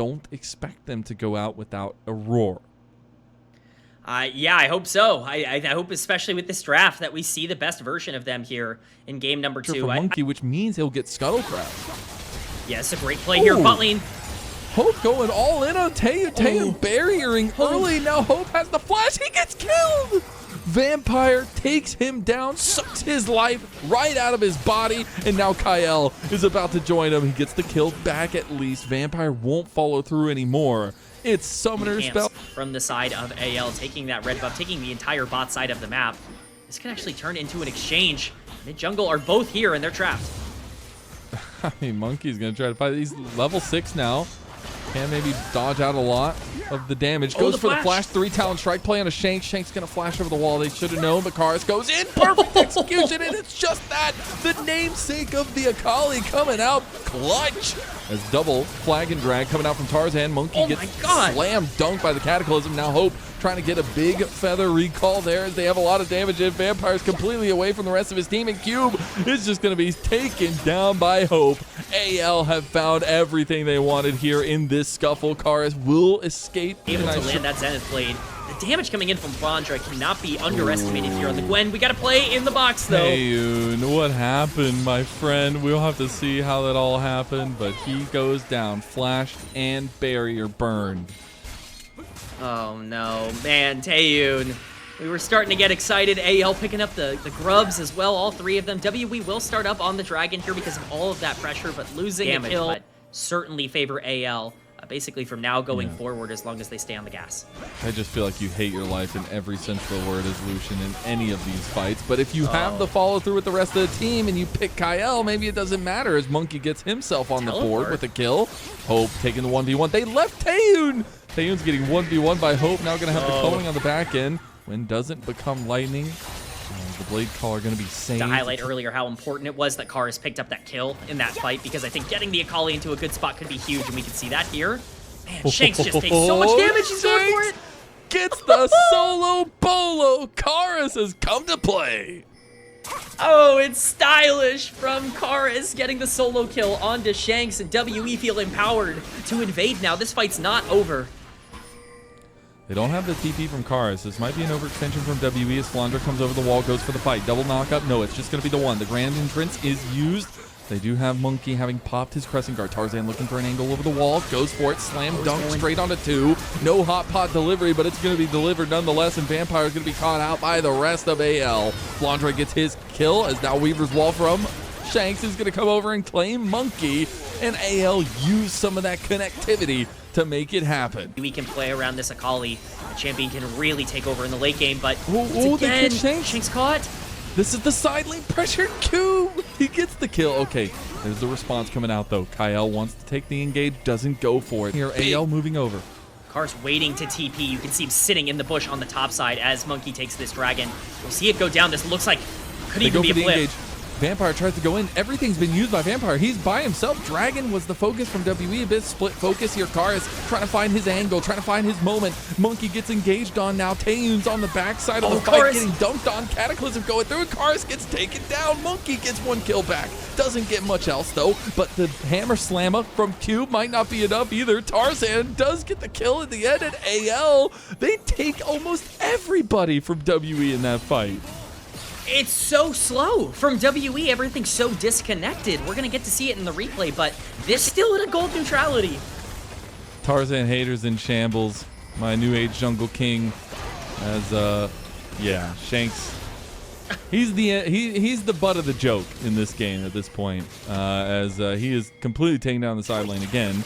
don't expect them to go out without a roar. Yeah, I hope so. I hope, especially with this draft, that we see the best version of them here in game number 2. For Monkey, which means he'll get Scuttlecraft. Yes, a great play here. Bot lane. Hope going all in on Taeyoon. Taeyoon barriering early. Now Hope has the flash. He gets killed. Vampire takes him down, sucks his life right out of his body, and now Kyle is about to join him. He gets the kill back at least. Vampire won't follow through anymore. It's Summoner Spell. From the side of AL, taking that red buff, taking the entire bot side of the map. This can actually turn into an exchange. Mid jungle are both here, and they're trapped. I mean, Monkey's going to try to fight. He's level 6 now. Can maybe dodge out a lot of the damage. Goes for the flash. 3 talent strike play on a Shank. Shank's going to flash over the wall. They should have known, but Karis goes in. Perfect execution, and it's just that. The namesake of the Akali coming out clutch. As double flag and drag coming out from Tarzan. Monkey gets slam dunked by the Cataclysm. Now Hope trying to get a big feather recall there as they have a lot of damage in. Vampire's completely away from the rest of his team, and Cube is just going to be taken down by Hope. AL have found everything they wanted here in this scuffle. Karis will escape. Able to land that Zenith Blade. The damage coming in from Flandra cannot be underestimated here on the Gwen. We got to play in the box, though. Taeyoon, what happened, my friend? We'll have to see how that all happened, but he goes down. Flashed and barrier burned. Oh, no. Man, Taeyoon. We were starting to get excited. AL picking up the grubs as well, all 3 of them. WE will start up on the Dragon here because of all of that pressure, but losing a kill, but certainly favor AL. Basically from now going forward, as long as they stay on the gas. I just feel like you hate your life in every sense of the word as Lucian in any of these fights. But if you have the follow through with the rest of the team and you pick Kyle, maybe it doesn't matter as Monkey gets himself on the board with a kill. Hope taking the 1v1. They left Taeyoon. Taeyoon's getting 1v1 by Hope. Now going to have the culling on the back end. Wind doesn't become lightning. The Blade Caller going to be saved. To highlight earlier how important it was that Karis picked up that kill in that fight, because I think getting the Akali into a good spot could be huge, and we can see that here. Man, Shanks just takes so much damage. He's going for it. Gets the solo bolo. Karis has come to play. Oh, it's stylish from Karis getting the solo kill onto Shanks, and WE feel empowered to invade now. This fight's not over. They don't have the TP from Karis. This might be an overextension from WE as Flandra comes over the wall, goes for the fight. Double knockup. No, it's just going to be the one. The Grand Entrance is used. They do have Monkey having popped his Crescent Guard. Tarzan looking for an angle over the wall. Goes for it. Slam dunk straight onto 2. No hot pot delivery, but it's going to be delivered nonetheless, and Vampire is going to be caught out by the rest of AL. Flandra gets his kill as now Weaver's Wall from Shanks is going to come over and claim Monkey, and AL use some of that connectivity to make it happen. We can play around this Akali. The champion can really take over in the late game, but they get Shanks. Shanks caught. This is the side lane pressured Cube. He gets the kill. Okay, there's the response coming out though. Kyle wants to take the engage, doesn't go for it. Here, AL moving over. Karis waiting to TP. You can see him sitting in the bush on the top side as Monkey takes this Dragon. We'll see it go down. This looks like could even be a flip. Engage. Vampire tries to go in. Everything's been used by Vampire. He's by himself. Dragon was the focus from WE. A bit split focus here. Karis trying to find his angle, trying to find his moment. Monkey gets engaged on now. Taeyoon's on the backside of the fight, getting dunked on. Cataclysm going through, and Karis gets taken down. Monkey gets 1 kill back. Doesn't get much else, though, but the hammer slammer from Cube might not be enough either. Tarzan does get the kill at the end, and AL, they take almost everybody from WE in that fight. It's so slow from WE. Everything's so disconnected. We're going to get to see it in the replay, but this still at a gold neutrality. Tarzan haters in shambles. My new age jungle king as, yeah, Shanks. He's the butt of the joke in this game at this point, as he is completely taking down the side lane again.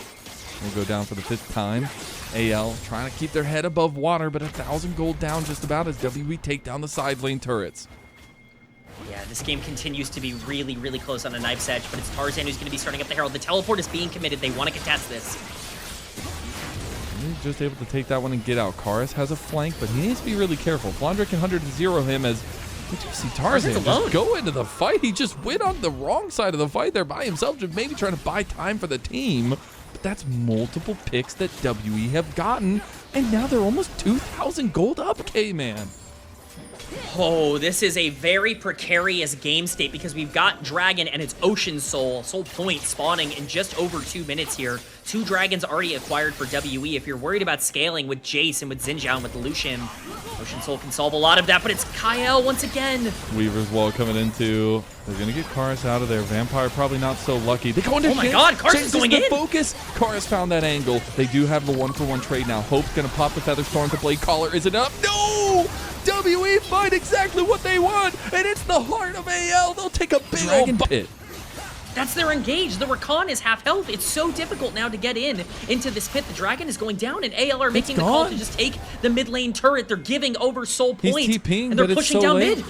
We'll go down for the 5th time. AL trying to keep their head above water, but 1,000 gold down just about as WE take down the side lane turrets. Yeah, this game continues to be really, really close on a knife's edge, but it's Tarzan who's going to be starting up the Herald. The teleport is being committed. They want to contest this. He's just able to take that one and get out. Karis has a flank, but he needs to be really careful. Flandra can 100-0 him as did you see Tarzan just go into the fight? He just went on the wrong side of the fight there by himself, just maybe trying to buy time for the team. But that's multiple picks that WE have gotten, and now they're almost 2,000 gold up, K-Man. Oh, this is a very precarious game state because we've got Dragon and its Ocean Soul Point spawning in just over 2 minutes here. 2 dragons already acquired for WE. If you're worried about scaling with Jace and with Xinjiao and with Lucian, Ocean Soul can solve a lot of that, but it's Kyle once again. Weaver's Wall coming into. They're going to get Karis out of there. Vampire probably not so lucky. They go into Oh my god, Karis is going in. Focus. Karis found that angle. They do have the 1-for-1 trade now. Hope's going to pop the Featherstorm. The Blade Caller is enough. No! WE find exactly what they want, and it's the heart of AL. They'll take a big old pit. That's their engage. The Rakan is half health. It's so difficult now to get into this pit. The Dragon is going down, and AL are making the call to just take the mid lane turret. They're giving over soul points, He's TPing, and they're but pushing it's so down late. mid.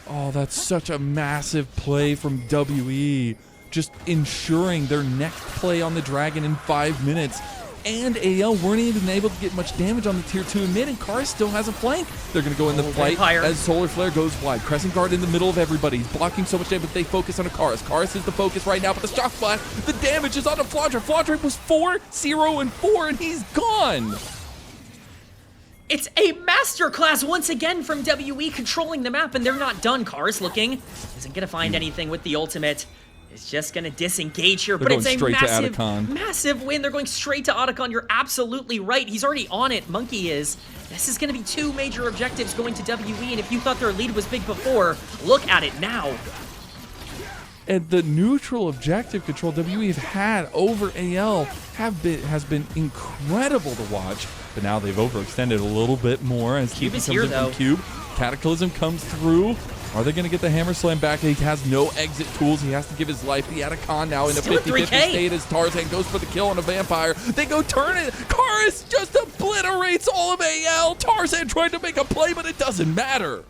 Oh, that's such a massive play from WE. Just ensuring their next play on the Dragon in 5 minutes. And AL weren't even able to get much damage on the tier 2 mid, and Karis still has a flank. They're going to go in the fight as Solar Flare goes wide. Crescent Guard in the middle of everybody. He's blocking so much damage, but they focus on a Karis. Karis is the focus right now, but the Shock Blast, the damage is on a Flandre. Flandre was 4-0-4, and he's gone. It's a masterclass once again from WE controlling the map, and they're not done. Karis looking. Isn't going to find anything with the ultimate. It's just going to disengage here, but it's a massive win. They're going straight to Otacon. You're absolutely right. He's already on it. Monkey is. This is going to be 2 major objectives going to WE, and if you thought their lead was big before, look at it now. And the neutral objective control WE have had over AL has been incredible to watch, but now they've overextended a little bit more as Cube is here, though. Cube. Cataclysm comes through. Are they going to get the Hammer Slam back? He has no exit tools. He has to give his life. The Atacon now in a 50-50 state as Tarzan goes for the kill on a Vampire. They go turn it. Karis just obliterates all of AL. Tarzan tried to make a play, but it doesn't matter.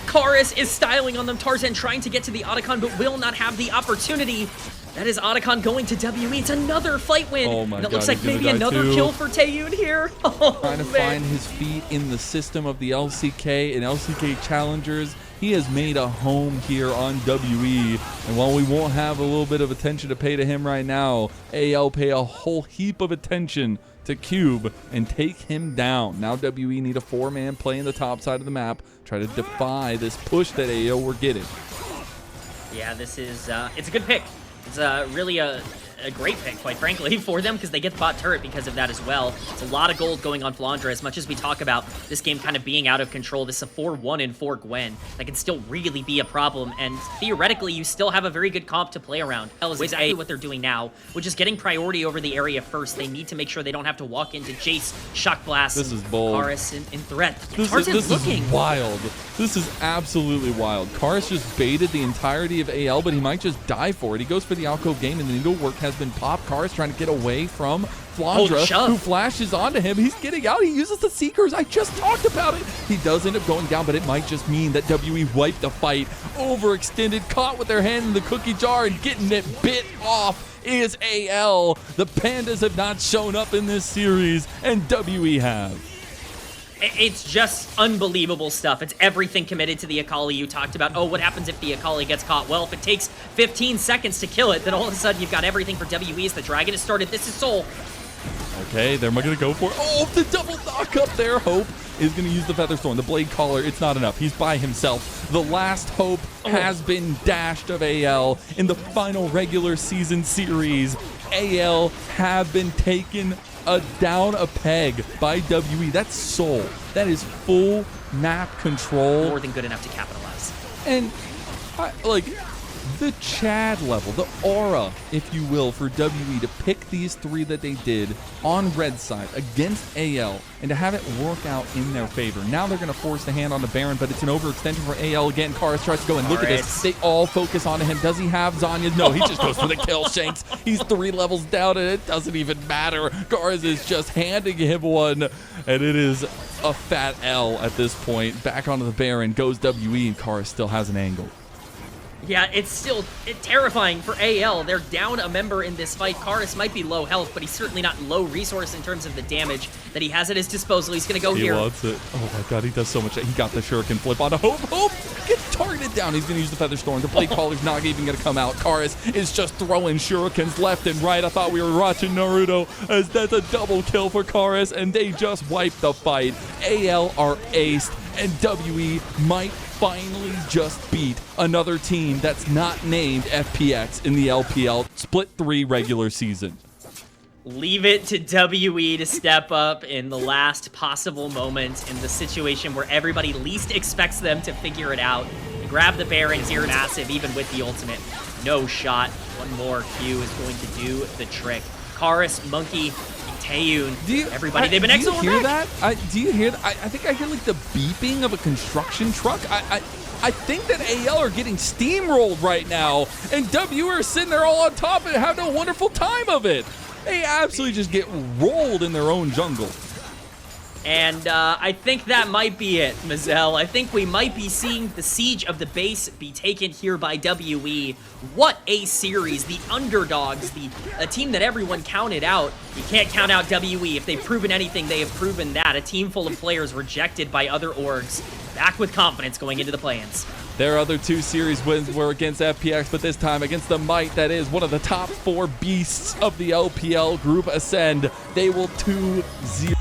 Karis is styling on them. Tarzan trying to get to the Otacon, but will not have the opportunity. That is Otacon going to WE. It's another fight win. Oh my and it God, looks like maybe another kill for Taeyun here. Oh, trying to find his feet in the system of the LCK and LCK challengers. He has made a home here on WE. And while we won't have a little bit of attention to pay to him right now, AL pay a whole heap of attention to Cube and take him down. Now WE need a 4-man play in the top side of the map, try to defy this push that AL were getting. Yeah, this is, it's a good pick. It's really a great pick, quite frankly, for them, because they get the bot turret because of that as well. It's a lot of gold going on Flandre. As much as we talk about this game kind of being out of control, this is a 4-1 and 4 Gwen. That can still really be a problem, and theoretically, you still have a very good comp to play around. That is exactly what they're doing now, which is getting priority over the area first. They need to make sure they don't have to walk into Jace, Shock Blast, this is bold. Karis in threat. This is wild. This is absolutely wild. Karis just baited the entirety of AL, but he might just die for it. He goes for the alcove game, and the needle work has been popped. Karis trying to get away from Flandre, who flashes onto him. He's getting out. He uses the Seekers. I just talked about it. He does end up going down, but it might just mean that WE wiped the fight. Overextended, caught with their hand in the cookie jar, and getting it bit off is AL. The Pandas have not shown up in this series, and WE have. It's just unbelievable stuff. It's everything committed to the Akali you talked about. Oh, what happens if the Akali gets caught? Well, if it takes 15 seconds to kill it, then all of a sudden you've got everything for WE as the Dragon has started. This is Soul. Okay, they're going to go for it. Oh, the double knock up there. Hope is going to use the Featherstorm. The Blade Caller, it's not enough. He's by himself. The last hope has been dashed of AL in the final regular season series. AL have been taken down a peg by WE. That's Soul. That is full map control. More than good enough to capitalize. And like the Chad level, the aura, if you will, for WE to pick these 3 that they did on red side against AL and to have it work out in their favor. Now they're going to force the hand on the Baron, but it's an overextension for AL again. Karis tries to go and look at this. They all focus on him. Does he have Zanya? No, he just goes for the kill. Shanks. He's 3 levels down, and it doesn't even matter. Karis is just handing him one, and it is a fat L at this point. Back onto the Baron goes WE, and Karis still has an angle. Yeah, it's still terrifying for AL. They're down a member in this fight. Karis might be low health, but he's certainly not low resource in terms of the damage that he has at his disposal. He's going to go here. He wants it. Oh my God, he does so much. He got the Shuriken flip on a Hope. Hope gets targeted down. He's going to use the Featherstorm. The Blade Caller's not even going to come out. Karis is just throwing Shurikens left and right. I thought we were watching Naruto, as that's a double kill for Karis, and they just wiped the fight. AL are aced. and WE might finally just beat another team that's not named FPX in the LPL Split 3 regular season. Leave it to WE to step up in the last possible moment in the situation where everybody least expects them to figure it out. Grab the Baron here, massive, even with the ultimate. No shot. One more Q is going to do the trick. Karis, Monkey, Taeyun, everybody, they've been excellent. Do you hear that? Do you hear that? I think I hear like the beeping of a construction truck. I think that AL are getting steamrolled right now, and W are sitting there all on top and having a wonderful time of it. They absolutely just get rolled in their own jungle. And I think that might be it, Mazel. I think we might be seeing the siege of the base be taken here by WE. What a series. The underdogs, a team that everyone counted out. You can't count out WE. If they've proven anything, they have proven that. A team full of players rejected by other orgs. Back with confidence going into the play-ins. Their other 2 series wins were against FPX, but this time against the Might, that is one of the top 4 beasts of the LPL Group Ascend. They will 2-0.